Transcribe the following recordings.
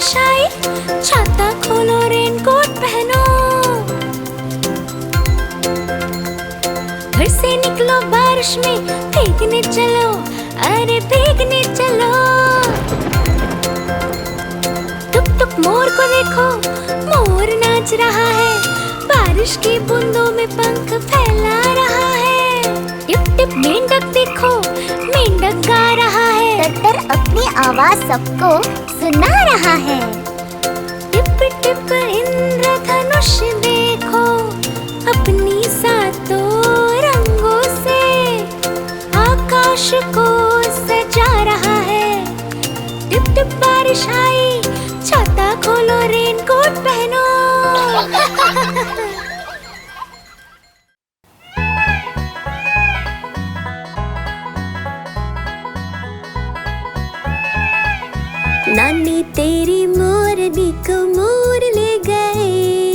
बारिश आई, छाता खोलो रेनकोट पहनो। घर से निकलो बारिश में, भीगने चलो, अरे भीगने चलो। टुक टुक मोर को देखो, मोर नाच रहा है, बारिश की बूंदों में पंख फैला रहा है। टिप टिप मेंढक देखो, मेंढक गा रहा है, टट्टर अपनी आवाज सबको सुना रहा है। टिप टिप इंद्रधनुष देखो, अपनी सातों रंगों से आकाश को सजा रहा है। टिप टिप बारिश आई, छाता खोलो रेनकोट पहनो। नानी तेरी मोरनी को मोर ले गए,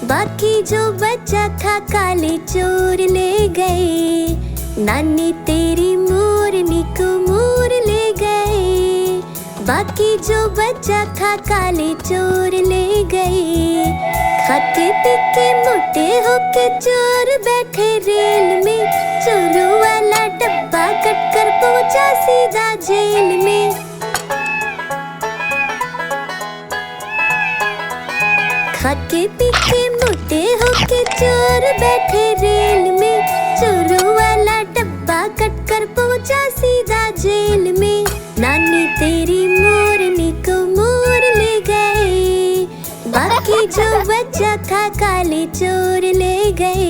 बाकी जो बचा था काले चोर ले गए। नानी तेरी मोरनी को मोर ले गए, बाकी जो बचा था काले चोर ले गए। खाते पीके मोटे होके चोर बैठे रेल में, चोरों वाला डब्बा कट कर पहुंचा सीधा जेल में। खाके पीके मोटे होके चोर बैठे रेल में, चोरों वाला डब्बा कट कर पहुंचा सीधा जेल में। नानी तेरी मोरनी को मोर ले गए, बाकी जो बचा था काले चोर ले गए।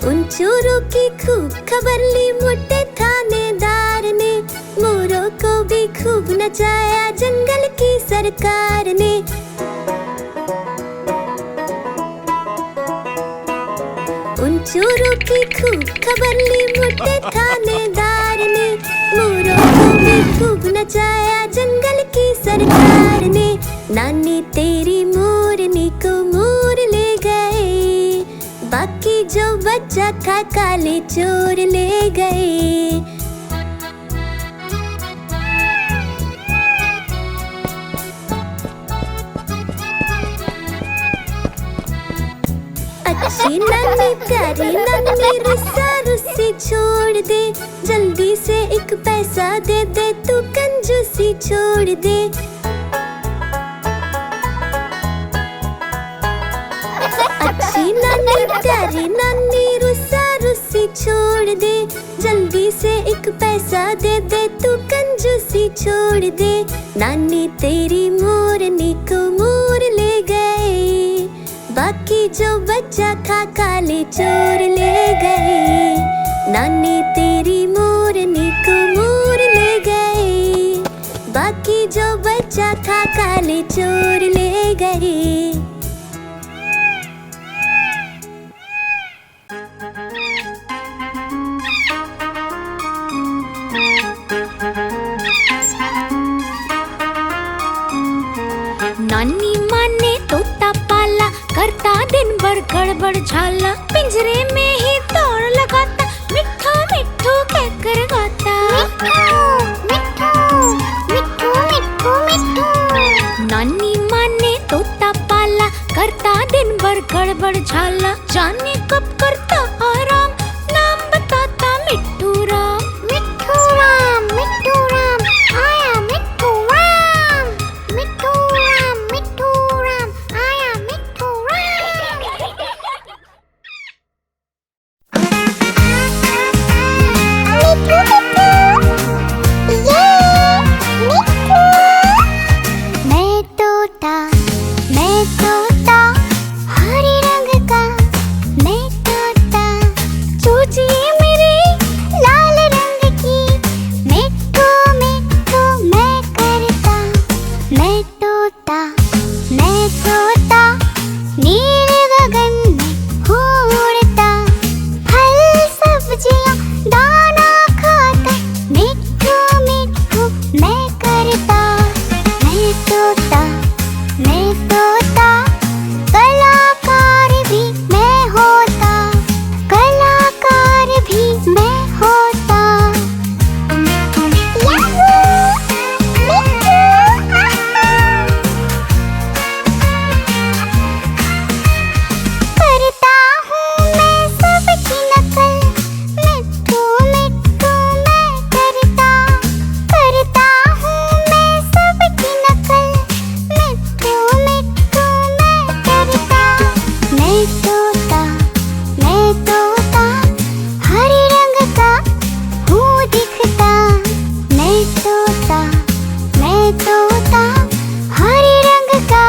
उन चोरों की खूब खबर ली मोटे थानेदार ने, मोरों को भी खूब नचाया जंगल की सरकार ने। उन चोरों की खूब खबर ली मोटे थानेदार ने, मोरों को भी खूब नचाया जंगल की सरकार ने। नानी तेरी मोरनी को मोर ले गए, बाकी जो बचा था काले चोर ले गए। अच्छी नानी प्यारी नानी रुस्सा रुस्सी छोड़ दे, जल्दी से एक पैसा दे दे, तू कंजूसी छोड़ दे। अच्छी नानी प्यारी नानी रुस्सा रुस्सी छोड़ दे, जल्दी से एक पैसा दे दे, तू कंजूसी छोड़ दे। नानी तेरी मोरनी को मोर ले गए, बाकी जो बचा था काले चोर ले गए। नानी तेरी मोरनी को मोर ले गए, बाकी जो बचा था काले चोर ले गए। नानी माँ ने तोता पाला, करता दिन भर गड़बड़ झाला, पिंजरे में ही दौड़ लगाता, मिट्ठू मिट्ठू कहकर गाता। मिट्ठू मिट्ठू मिट्ठू मिट्ठू। नानी माँ ने तोता पाला, करता दिन भर गड़बड़ झाला, जाने कब करता आराम, नाम बताता मिट्ठू राम। मिट्ठू राम आया मिट्ठू राम, मिट्ठू राम आया मिट्ठू राम। मैं तोता हरे रंग का, मैं तोता, मैं तोता, हरे रंग का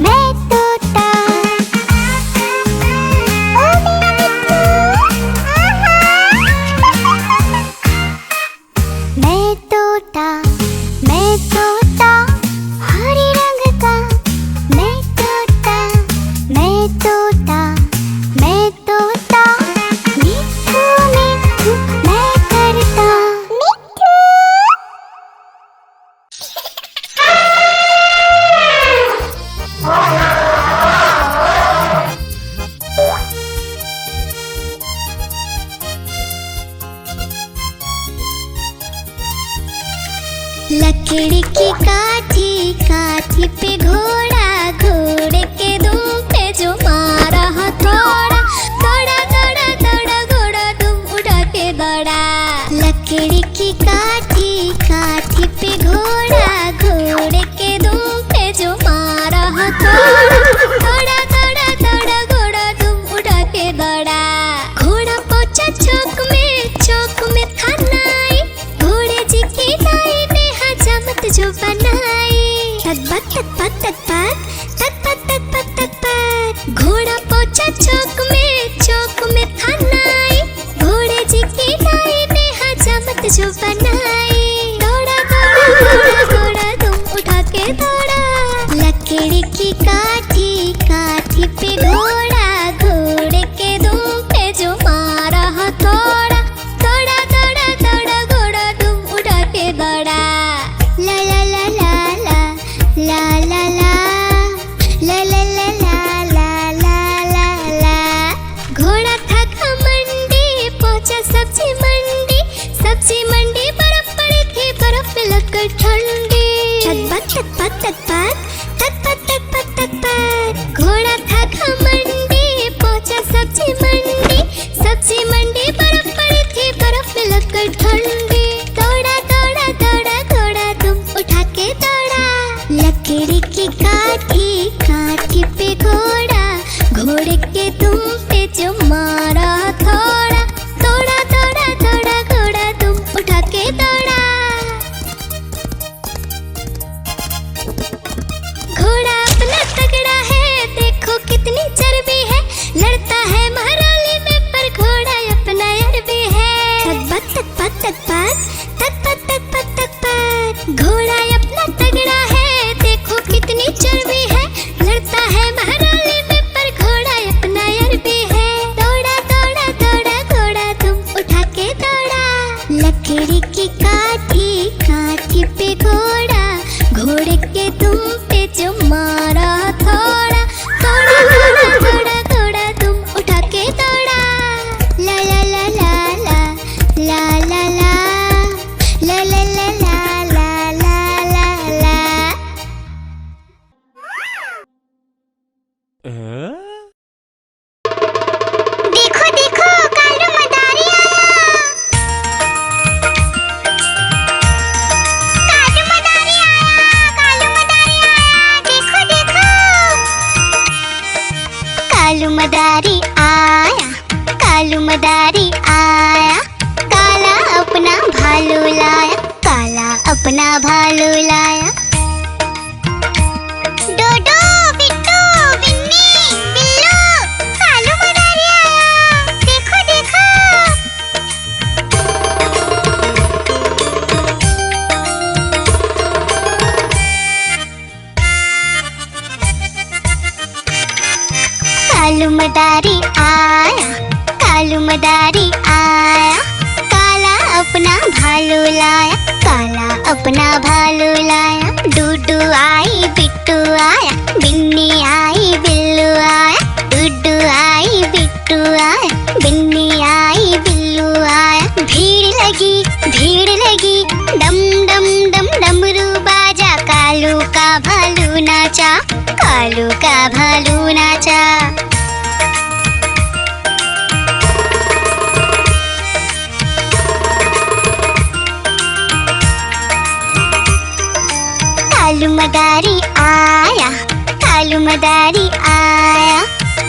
मैं तोता। ओ मेरा मिट्ठू, आहा। मैं तोता, हरे रंग का मैं तोता, मैं तोता, मैं तोता। मिट्ठू मिट्ठू मैं करता मिट्ठू। लकड़ी की काठी, काठी पे घोड़ा, घोड़े के दुम पे जो मारा हथौड़ा, दौड़ा दौड़ा दौड़ा घोड़ा दुम उठा के दौड़ा। लकड़ी की काठी, काठी पे घोड़ा, घोड़े के दुम पे जो मारा हथौड़ा, दौड़ा दौड़ा दौड़ा घोड़ा दुम उठा के दौड़ा। घोड़ा पहुंचा चौक में था नाई, घोड़े जी की दाई ने हजामत जो बनाई। तक पक तक पक घोड़ा पहुंचा चौक में था नाई, घोड़े जी की दाई ने हजामत जो बनाई। दौड़ा दौड़ा दौड़ा दौड़ा तुम उठा के दौड़ा। लकड़ी की काठी, काठी पे घोड़ा, घोड़े के दुम पे जो मारा हथौड़ा, दौड़ा दौड़ा दौड़ा घोड़ा तुम उठा के दौड़ा। ला ला ला ला ला ला ला ला ला ला ला ला ला ला ला। घोड़ा था घमंडी, पहुंचा सब्जी मंडी, सब्जी मंडी बर्फ पड़ी थी, बर्फ में लगकर ठंडी। तक पक घोड़ा था घमंडी, पहुंचा सब्जी मंडी, सब्जी मंडी बर्फ पड़ी थी, बर्फ में लगकर ठंडी। दौड़ा दौड़ा दौड़ा घोड़ा तुम उठा के दौड़ा। लकड़ी की काठी, काठी पे घोड़ा, घोड़े के तुम पे जो मारा हथौड़ा, दौड़ा दौड़ा दौड़ा घोड़ा तुम उठा के दौड़ा। घोड़ा अपना तगड़ा है, देखो कितनी चर्बी है, लड़ता है महाराली में पर घोड़ा अपना अरबी है। तक पक घोड़ा अपना तगड़ा है, देखो कितनी चर्बी है, लड़ता है महाराली में पर घोड़ा अपना अरबी है। दौड़ा दौड़ा दौड़ा घोड़ा तुम उठा के दौड़ा। लकड़ी की काठी, काठी पे घोड़ा, घोड़े के तुम पे जो मारा हथौड़ा, दौड़ा दौड़ा दौड़ा घोड़ा तुम उठा के दौड़ा। ला ला ला ला ला ला ला ला ला ला ला ला ला ला ला ला। देखो देखो कालू मदारी आया, कालू मदारी आया, कालू मदारी आया, देखो देखो। कालू मदारी आया, कालू मदारी आया, काला अपना भालू लाया, काला अपना भालू लाया। डोडो बिट्टू बिन्नी बिल्लू, कालू मदारी आया, देखो देखो। कालू मदारी आया, कालू मदारी आया, काला अपना भालू लाया, काला अपना भालू लाया। डूडू आई बिट्टू आया, बिन्नी आई बिल्लू आया, डूडू आई बिट्टू आया, बिन्नी आई बिल्लू आया। भीड़ लगी डम डम डम डमरू बाजा, कालू का भालू नाचा, कालू का भालू नाचा। कालू मदारी आया, कालू मदारी आया,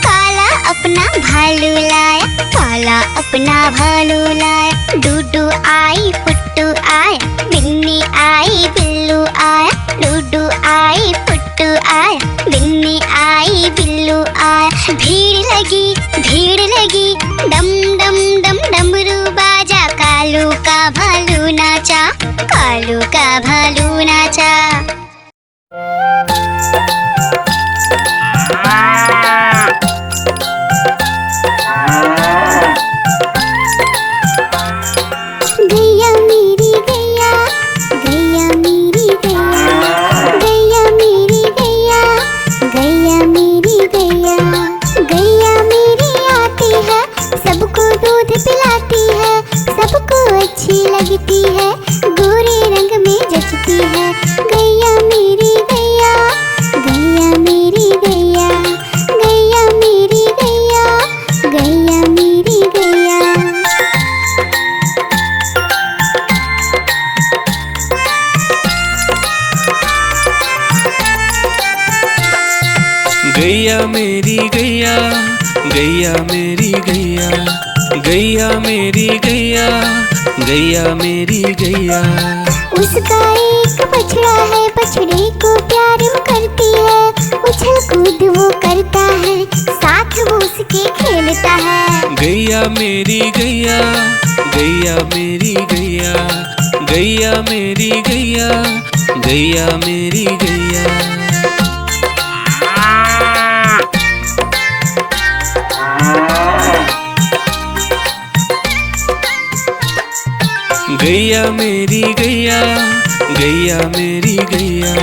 काला अपना भालू लाया, काला अपना भालू लाया। डूडू आई पुट्टू आया, बिन्नी आई पुट्टू आया, बिन्नी आई बिल्लू आया। भीड़ लगी डम डम डम डमरू बाजा। कालू का भालू नाचा, कालू का भालू नाचा। गैया मेरी गैया, गैया मेरी गैया, गैया मेरी गैया, गैया मेरी गैया। गैया मेरी आती है, सबको दूध पिलाती है, सबको अच्छी लगती है, गोरे रंग में जचती है। गैया मेरी गैया, गैया मेरी गैया, गैया मेरी गैया, गैया मेरी गैया। गैया मेरी गैया, गैया मेरी गैया, गैया मेरी गैया, गैया मेरी गैया। उसका एक बछड़ा है, बछड़े को प्यार वो करती है, उछल कूद वो करता है, साथ वो उसके खेलता है। गैया मेरी गैया, गैया मेरी गैया, गैया मेरी गैया, गैया मेरी गैया। गैया मेरी गैया, गैया मेरी गैया,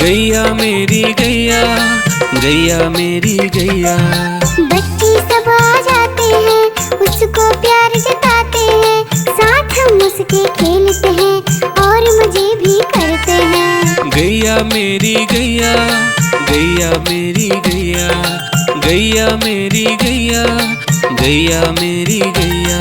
गैया मेरी गैया, गैया मेरी गैया। बच्चे सब आ जाते हैं, उसको प्यार जताते हैं, साथ हम उसके खेलते हैं और मजे भी करते हैं। गैया मेरी गैया, गैया मेरी गैया, गैया मेरी गैया, गैया मेरी गैया।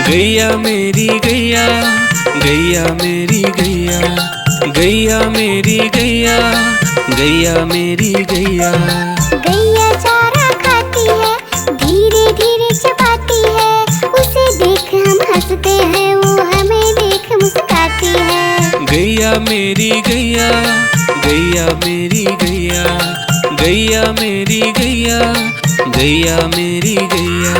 गैया मेरी गैया, गैया मेरी गैया, गैया मेरी गैया, गैया मेरी गैया। गैया चारा खाती है, धीरे धीरे चबाती है, उसे देख हम हंसते हैं, वो हमें देख मुस्काती है। गैया मेरी गैया, गैया मेरी गैया, गैया मेरी गैया, गैया मेरी गैया।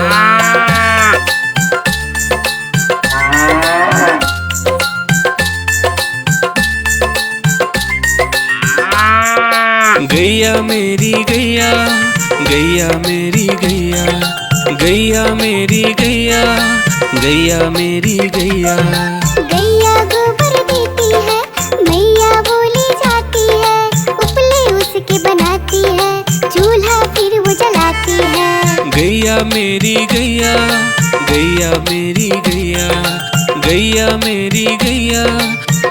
गैया मेरी गैया, गैया मेरी गैया, गैया मेरी गैया, गैया मेरी गैया। गैया गोबर देती है, मैया बोली जाती है, उपले उसके बनाती है, चूल्हा फिर वो जलाती है। गैया मेरी गैया, गैया मेरी गैया, गैया मेरी गैया,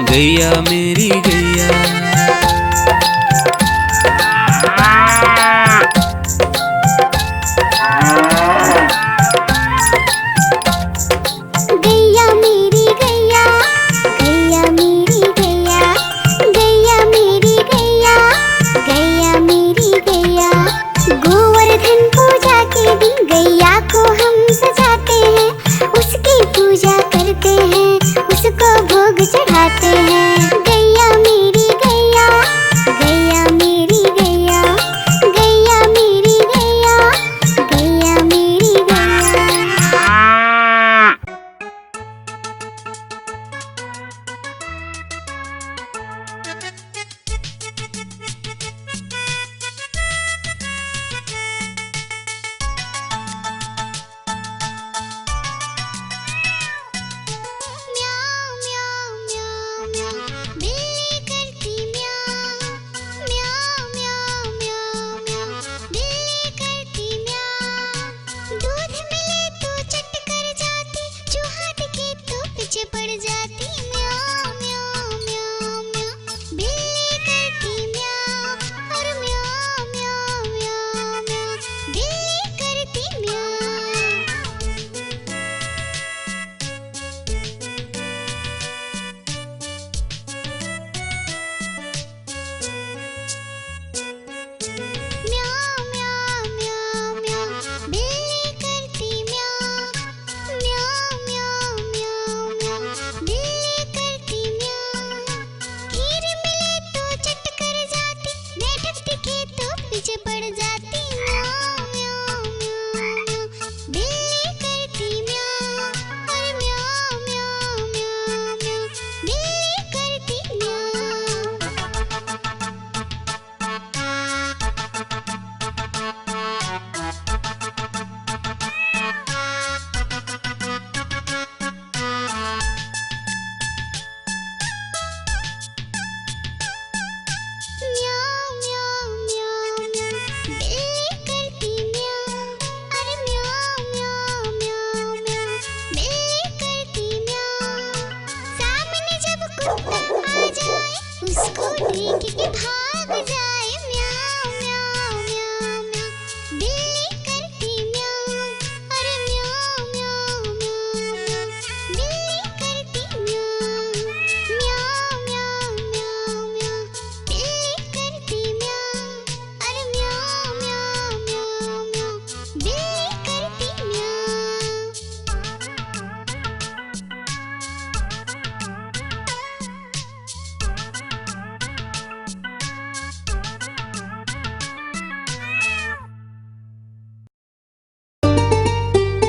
गैया मेरी गैया। गैया मेरी गैया, गैया मेरी गैया, गैया मेरी गैया, गैया मेरी गैया। गोवर्धन पूजा के दिन गैया को हम सजाते हैं, उसकी पूजा करते हैं, उसको भोग चढ़ाते हैं। गैया मेरी गैया, गैया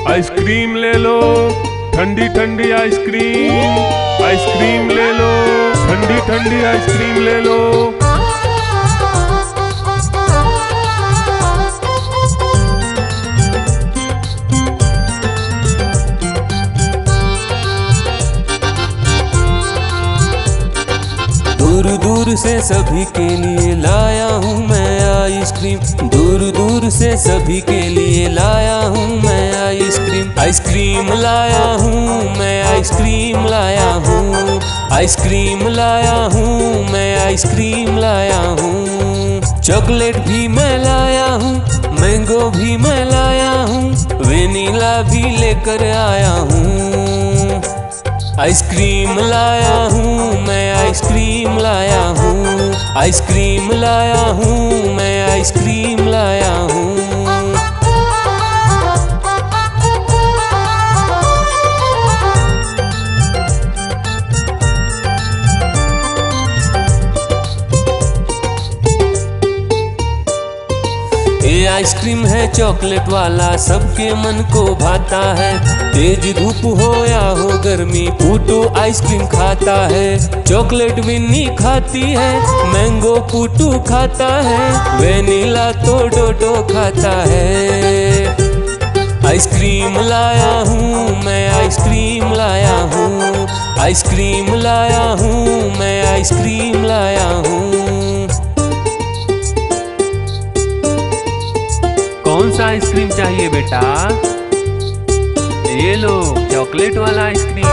आइसक्रीम ले लो, ठंडी ठंडी आइसक्रीम। आइसक्रीम ले लो, ठंडी ठंडी आइसक्रीम ले लो। दूर दूर से सभी के लिए लाया हूँ मैं आइसक्रीम। दूर दूर से सभी के लिए लाया हूँ मैं आइसक्रीम। आइसक्रीम लाया हूँ मैं, आइसक्रीम लाया हूँ। आइसक्रीम लाया हूँ मैं, आइसक्रीम लाया हूँ। चॉकलेट भी मैं लाया हूँ, मैंगो भी मैं लाया हूँ, वेनिला भी लेकर आया हूँ। आइसक्रीम लाया हूँ मैं, आइसक्रीम लाया हूँ। आइसक्रीम लाया हूँ मैं, आइसक्रीम लाया हूँ। ये आइसक्रीम है चॉकलेट वाला, सबके मन को भाता है। तेज धूप हो या हो गर्मी, पूटू आइसक्रीम खाता है। चॉकलेट विन्नी खाती है, मैंगो पूटू खाता है, वेनिला तो डोडो खाता है। आइसक्रीम लाया हूँ मैं, आइसक्रीम लाया हूँ। आइसक्रीम लाया हूँ मैं, आइसक्रीम लाया हूँ। कौन सा आइसक्रीम चाहिए बेटा? ये लो चॉकलेट वाला आइसक्रीम।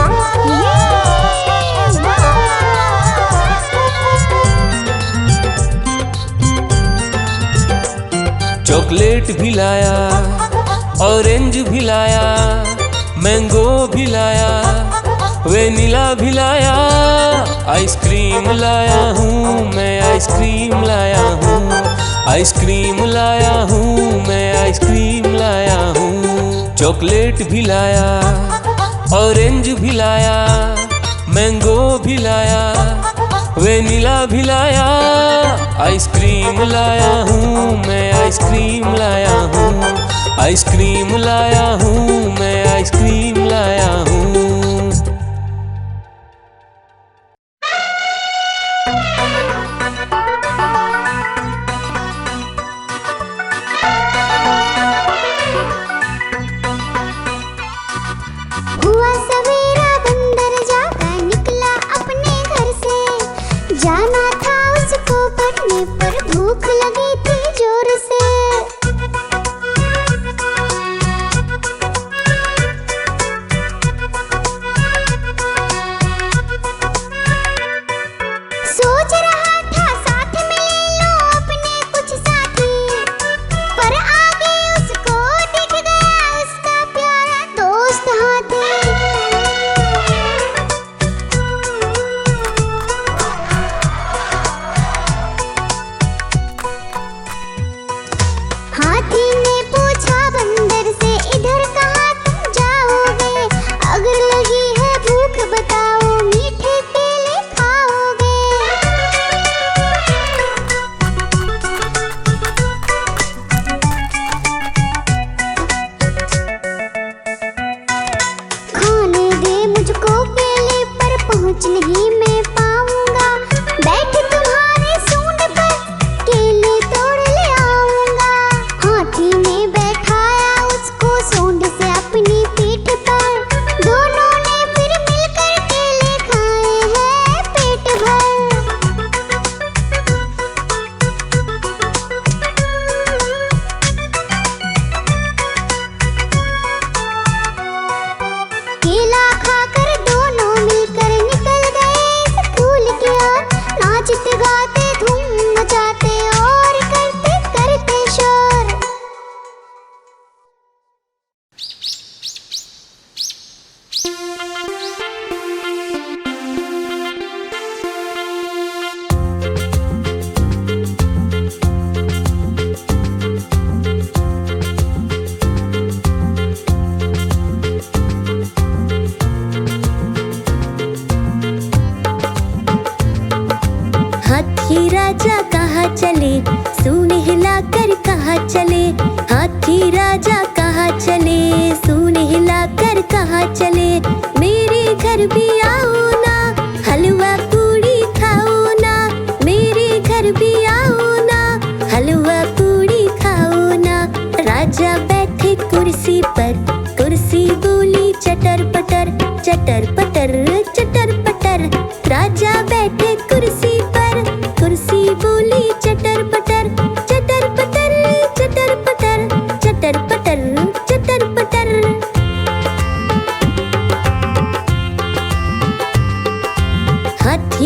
चॉकलेट भी लाया, ऑरेंज भी लाया, मैंगो भी लाया, वेनिला भी लाया। आइसक्रीम लाया हूँ मैं, आइसक्रीम लाया हूँ। आइसक्रीम लाया हूँ मैं, आइसक्रीम लाया हूँ। चॉकलेट भी लाया, ऑरेंज भी लाया, मैंगो भी लाया, वेनिला भी लाया। आइसक्रीम लाया हूँ मैं, आइसक्रीम लाया हूँ। आइसक्रीम लाया हूँ मैं, आइसक्रीम लाया हूँ। हुआ सवेरा बंदर जागा निकला अपने घर से। जाना था उसको पढ़ने पर भूख लगी थी जोर से। सोच रहा था साथ में ले लो अपने कुछ साथी, पर आगे उसको दिख गया उसका प्यारा दोस्त हाथी। हाथी ने पूछा बंदर से, इधर कहाँ तुम जाओगे? अगर लगी है भूख बताओ, मीठे केले खाओगे? खाने दे मुझको केले, पर पहुँच नहीं मैं पाऊंगा। बैठ तुम्हारे सूंड पर केले तोड़ ले आऊंगा। हाथी ने बैठाया उसको सूंड से अपनी पीठ पर। दोनों ने फिर मिलकर केले खाए हैं पेट भर। केला खाकर दोनों मिलकर निकल गए स्कूल की ओर। नाचते गाते धूम मचाते और करते करते शोर। हाथी राजा कहाँ चले, सूंड हिलाकर कहाँ कहाँ चले, हाथी राजा कहाँ चले, सूंड हिलाकर कहाँ चले। मेरे घर भी आओ ना, हलवा पूड़ी खाओ ना, मेरे घर भी आओ ना, हलवा पूड़ी खाओ ना। राजा बैठे कुर्सी पर, कुर्सी बोली चटर पटर, चटर पटर चटर पटर। राजा बैठे कुर्सी पर, कुर्सी बोली चटर पटर, चटर पटर चटर पटर, चटर पटर चटर पटर। हाथी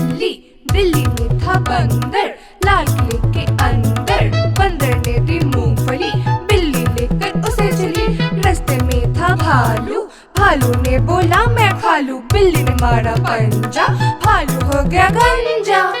बिल्ली, बिल्ली में था बंदर, लाल किले के अंदर। बंदर ने दी मूंगफली, बिल्ली लेकर उसे चली। रास्ते में था भालू, भालू ने बोला मैं खा लूं। बिल्ली ने मारा पंजा, भालू हो गया गंजा।